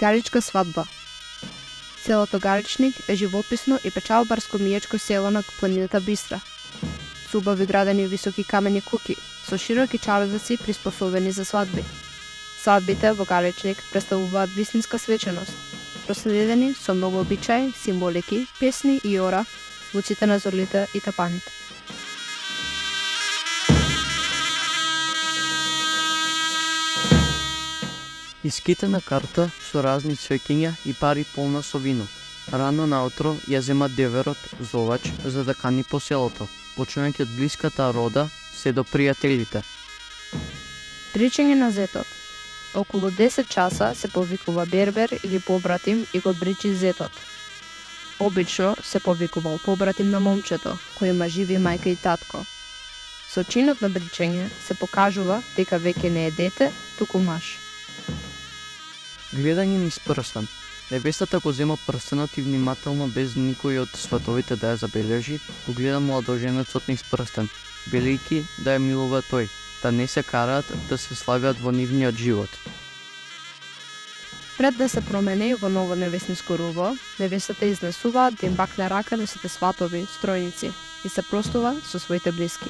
Галичка свадба. Селото Галичник е живописно и печалбарско мијачко село на планината Бистра. Со убави градени високи камени куки, со широки чардаци приспособени за свадби. Свадбите во Галичник представуваат вистинска свеченост, проследени со многу обичаи, символики, песни и ора, звуците на зорлите и тапаните. Искитена карта со разни цвеќиња и пари полна со вино. Рано наутро ја зема деверот зовач за да кани по селото, почнувајќи од блиската рода се до пријателите. Бричење на зетот. Околу 10 часа се повикува бербер или побратим и го бричи зетот. Обично се повикувал побратим на момчето, кој има живи мајка и татко. Со чинот на бричење се покажува дека веќе не е дете, туку маж. Гледање низ прстен. Невестата го зема прстенот и внимателно, без никој од сватовите да ја забележи, погледа младоженецот низ прстен, велејќи да ја милува тој, да не се караат да се слагаат во нивниот живот. Пред да се промени во ново невестинско руво, невестата изнесува да им бакне рака на сите сватови, стројници и се простува со своите блиски.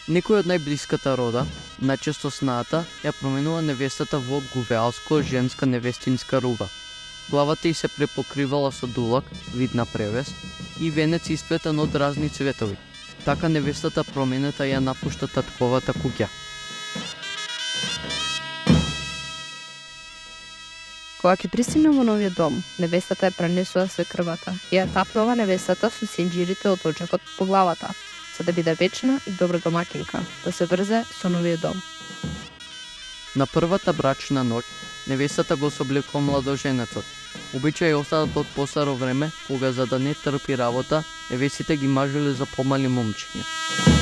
Некој од најблиската рода, најчесто снаата, ја променува невестата во гувеалско женска невестинска рува. Главата ѝ се препокривала со дулак, вид на превес, и венец исплетен од разни цветови. Така невестата променета ја напушта татковата куќа. Кога ќе пристигне во новиот дом, невестата ја пренесува свекрвата и ја тапнува невестата со синџирите од очекот по главата, за да биде вечна и добра домакинка, да се врзе со новиот дом. На првата брачна ноќ, невестата го собликува младоженецот. Обичај остаат од постаро време, кога за да не трпи работа, невестите ги мажеле за помали момчиња.